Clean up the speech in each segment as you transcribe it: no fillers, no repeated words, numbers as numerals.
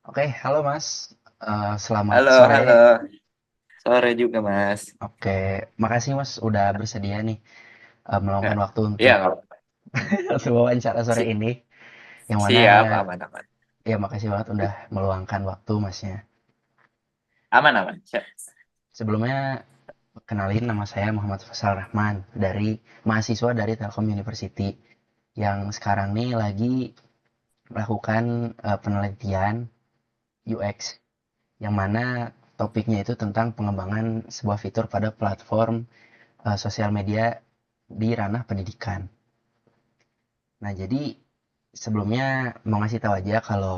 Oke, halo Mas. Selamat Halo, sore. halo. Sore juga, Mas. Oke, makasih Mas udah bersedia nih Ya, meluangkan waktu iya, untuk nggak apa-apa. untuk wawancara sore Si- ini. Yang mana siap, aman, aman. ya makasih banget udah meluangkan waktu Masnya. Aman, aman. Siap. Sebelumnya kenalin nama saya Muhammad Faisal Rahman dari mahasiswa dari Telkom University yang sekarang nih lagi melakukan penelitian UX yang mana topiknya itu tentang pengembangan sebuah fitur pada platform sosial media di ranah pendidikan. Nah, jadi sebelumnya mau ngasih tahu aja kalau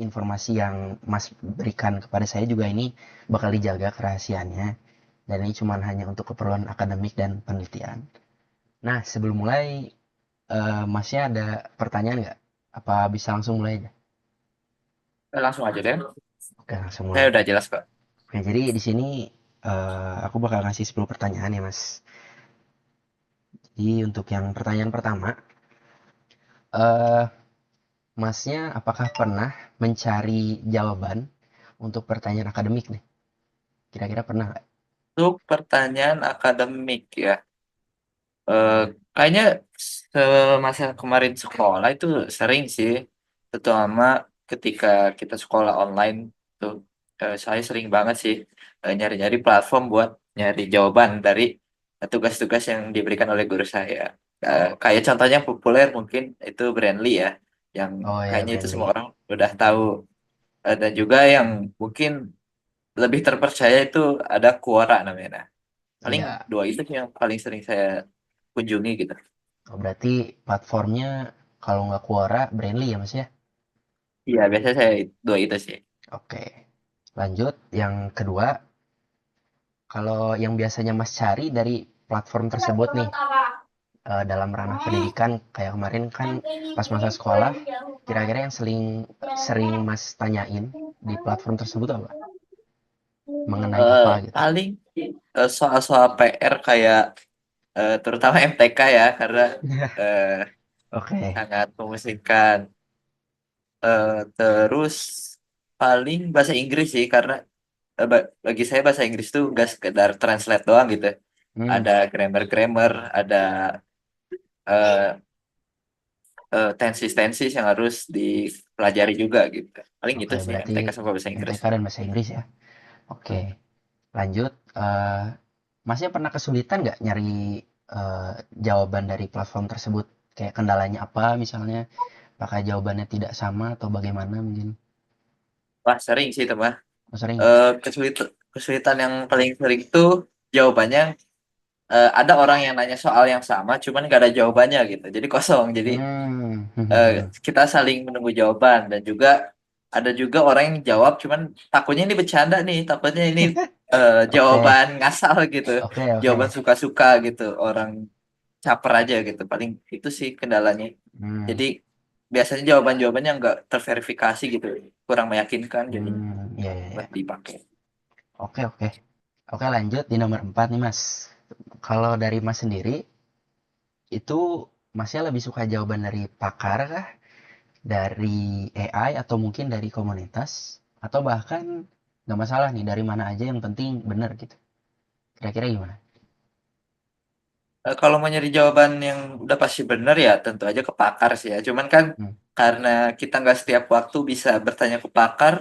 informasi yang Mas berikan kepada saya juga ini bakal dijaga kerahasiaannya. Dan ini cuma hanya untuk keperluan akademik dan penelitian. Nah, sebelum mulai, Masnya ada pertanyaan nggak? Apa bisa langsung mulai aja? Langsung aja deh. Oke, langsung Saya mulai. udah jelas kok. Oke, jadi di sini aku bakal ngasih 10 pertanyaan ya, Mas. Jadi untuk yang pertanyaan pertama, eh Masnya apakah pernah mencari jawaban untuk pertanyaan akademik nih? Kira-kira pernah nggak? Untuk pertanyaan akademik ya. Eh, kayaknya semasa kemarin sekolah itu sering sih. Terutama ketika kita sekolah online tuh. Saya sering banget sih nyari-nyari platform buat nyari jawaban dari tugas-tugas yang diberikan oleh guru saya. Kayak contohnya populer mungkin itu Brandly ya, yang Oh ya, kayaknya itu semua Brandly. orang udah tahu. Dan juga yang mungkin lebih terpercaya itu ada Quora namanya. Nah, paling Iya. dua itu sih yang paling sering saya kunjungi gitu. Oh, berarti platformnya kalau nggak Quora, Brandly ya Mas ya? Iya, biasanya saya dua itu sih. Oke. Lanjut, yang kedua, kalau yang biasanya Mas cari dari platform tersebut nih, dalam ranah pendidikan, kayak kemarin kan pas masa sekolah, kira-kira yang sering Mas tanyain di platform tersebut apa? Mengenai apa gitu? Paling soal-soal PR kayak terutama MTK ya, karena eh, Oke, sangat memusingkan. Terus paling bahasa Inggris sih, karena bagi saya bahasa Inggris tuh nggak sekedar translate doang gitu. hmm, Ada grammar-grammar, ada eh, tensis-tensis yang harus dipelajari juga gitu. Paling oke gitu sih berarti MTK sama bahasa Inggris. MTK dan bahasa Inggris ya? Oke, lanjut. Masnya pernah kesulitan nggak nyari jawaban dari platform tersebut? Kayak kendalanya apa misalnya? Apakah jawabannya tidak sama atau bagaimana mungkin? Wah, sering sih itu mah. Oh, sering. Kesulitan yang paling sering tuh jawabannya, ada orang yang nanya soal yang sama cuman nggak ada jawabannya gitu. Jadi kosong. Jadi Hmm. eh, kita saling menunggu jawaban, dan juga ada juga orang yang jawab cuman takutnya ini bercanda nih, takutnya ini Oke, jawaban ngasal gitu. oke, Jawaban oke. suka-suka gitu. Orang caper aja gitu. Paling itu sih kendalanya. Hmm. Jadi biasanya jawaban-jawabannya nggak terverifikasi gitu, kurang meyakinkan jadi Iya, iya, iya. buat dipakai. Oke, oke. Oke, lanjut di nomor 4 nih, Mas. Kalau dari Mas sendiri, itu Masnya lebih suka jawaban dari pakar kah? Dari AI atau mungkin dari komunitas? Atau bahkan nggak masalah nih, dari mana aja yang penting bener gitu. Kira-kira gimana? Kalau mau nyari jawaban yang udah pasti benar ya tentu aja ke pakar sih ya. Cuman kan Hmm. karena kita nggak setiap waktu bisa bertanya ke pakar,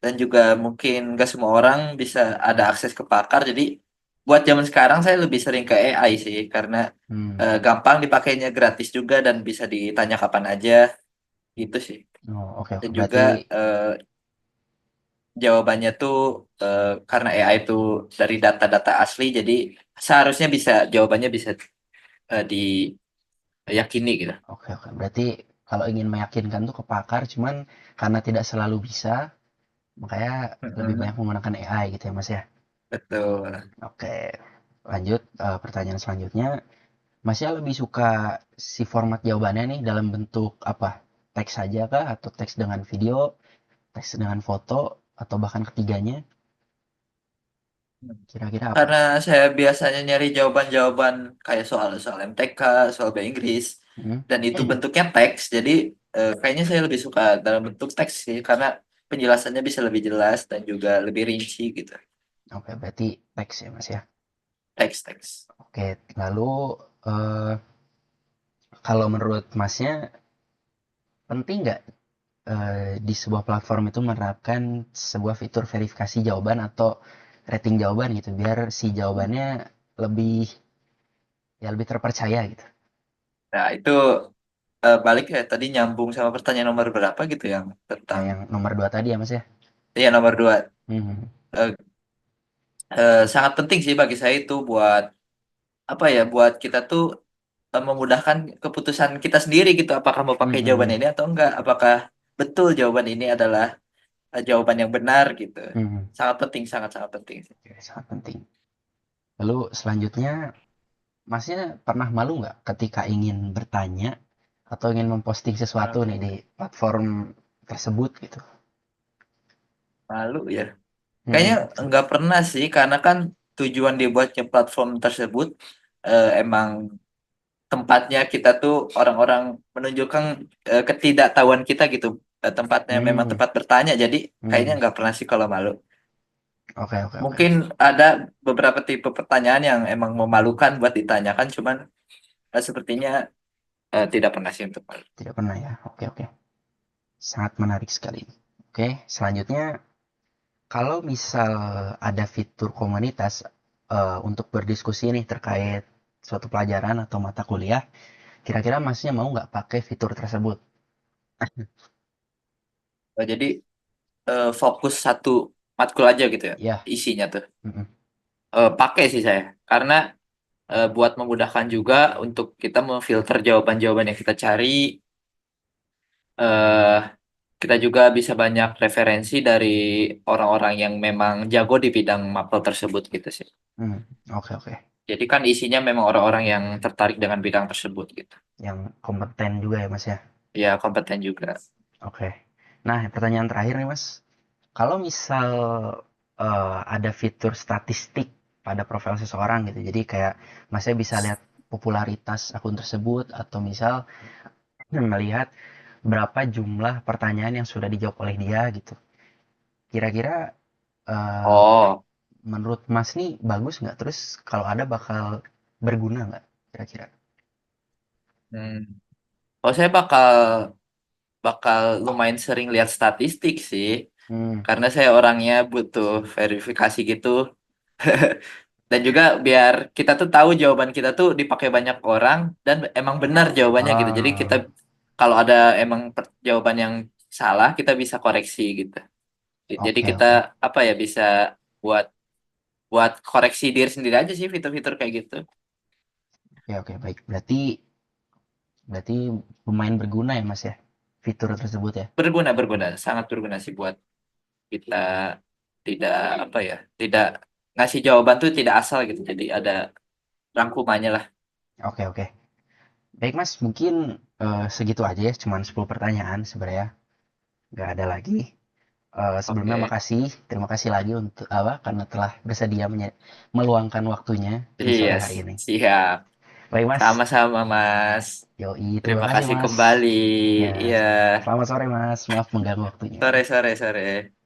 dan juga mungkin nggak semua orang bisa ada akses ke pakar. Jadi buat zaman sekarang saya lebih sering ke AI sih, karena Hmm. gampang dipakainya, gratis juga, dan bisa ditanya kapan aja gitu sih. Oh, oke, Dan oke. juga Berarti, jawabannya tuh karena AI itu dari data-data asli, jadi seharusnya bisa jawabannya bisa diyakini gitu. oke, oke. Berarti kalau ingin meyakinkan tuh ke pakar, cuman karena tidak selalu bisa, makanya lebih banyak Mm-mm. menggunakan AI gitu ya, Mas ya? Betul. Oke, lanjut pertanyaan selanjutnya. Masnya lebih suka si format jawabannya nih dalam bentuk apa? Teks saja kah? Atau teks dengan video? Teks dengan foto? Atau bahkan ketiganya? Kira-kira apa? Karena saya biasanya nyari jawaban-jawaban kayak soal-soal MTK, soal bahasa Inggris, Hmm? dan itu bentuknya teks, jadi kayaknya saya lebih suka dalam bentuk teks sih, karena penjelasannya bisa lebih jelas dan juga lebih rinci gitu. Oke, berarti teks ya Mas ya. Teks-teks. Oke, lalu eh, kalau menurut Masnya penting nggak di sebuah platform itu menerapkan sebuah fitur verifikasi jawaban atau rating jawaban gitu biar si jawabannya lebih ya lebih terpercaya gitu. Nah, itu balik ya tadi nyambung sama pertanyaan nomor berapa gitu yang Nah, tentang yang nomor dua tadi ya Mas ya. ya nomor dua. Hmm. Eh, Sangat penting sih bagi saya itu buat apa ya buat kita tuh memudahkan keputusan kita sendiri gitu apakah mau Hmm, pakai hmm, jawaban hmm. ini atau enggak apakah betul jawaban ini adalah jawaban yang benar gitu. Hmm. Sangat penting, sangat sangat penting sih. Oke, sangat penting. Lalu selanjutnya, Masnya pernah malu nggak ketika ingin bertanya atau ingin memposting sesuatu nih di platform tersebut gitu? Malu ya. Kayaknya Hmm. enggak pernah sih karena kan tujuan dibuatnya platform tersebut emang tempatnya kita tuh orang-orang menunjukkan ketidaktahuan kita gitu. Tempatnya memang Hmm. tempat bertanya jadi kayaknya Hmm. nggak pernah sih kalau malu. Oke, oke, oke. Mungkin ada beberapa tipe pertanyaan yang emang memalukan buat ditanyakan, cuman sepertinya tidak pernah sih untuk malu. Tidak pernah ya. Oke, oke. Sangat menarik sekali. Oke, selanjutnya kalau misal ada fitur komunitas untuk berdiskusi nih terkait suatu pelajaran atau mata kuliah, kira-kira Masnya mau nggak pakai fitur tersebut? Jadi fokus satu matkul aja gitu ya Ya. isinya tuh. Mm-mm. Pakai sih saya, karena buat memudahkan juga untuk kita memfilter jawaban-jawaban yang kita cari. eh Kita juga bisa banyak referensi dari orang-orang yang memang jago di bidang mapel tersebut gitu sih. Hmm. Oke, oke. Jadi kan isinya memang orang-orang yang tertarik dengan bidang tersebut gitu. Yang kompeten juga ya Mas ya. Ya kompeten juga. Oke. Nah, pertanyaan terakhir nih Mas. Kalau misal ada fitur statistik pada profil seseorang gitu, jadi kayak Masnya bisa lihat popularitas akun tersebut atau misal melihat berapa jumlah pertanyaan yang sudah dijawab oleh dia gitu. Kira-kira eh, Oh, menurut Mas nih bagus nggak? Terus kalau ada bakal berguna nggak? Kira-kira? hmm. Oh saya bakal bakal lumayan sering lihat statistik sih, Hmm. karena saya orangnya butuh verifikasi gitu. Dan juga biar kita tuh tahu jawaban kita tuh dipakai banyak orang dan emang benar jawabannya gitu. Jadi kita Ah, kalau ada emang jawaban yang salah kita bisa koreksi gitu. Jadi oke, kita oke. apa ya bisa buat buat koreksi diri sendiri aja sih fitur-fitur kayak gitu. Oke, oke, baik. Berarti berarti lumayan berguna ya Mas ya fitur tersebut ya. Berguna berguna sangat berguna sih buat kita tidak apa ya tidak ngasih jawaban tuh tidak asal gitu. Jadi ada rangkumannya lah. Oke, oke. Baik Mas, mungkin segitu aja ya, cuman 10 pertanyaan sebenarnya. Nggak ada lagi. Sebelumnya Oke. makasih, terima kasih lagi untuk apa karena telah bersedia meluangkan waktunya di Iya, sore hari ini. siap. Baik Mas, Sama-sama, Mas. yoi, terima Terima kasih kasih Mas. kembali. Ya, Iya, selamat sore Mas, maaf mengganggu waktunya. sore, sore, sore.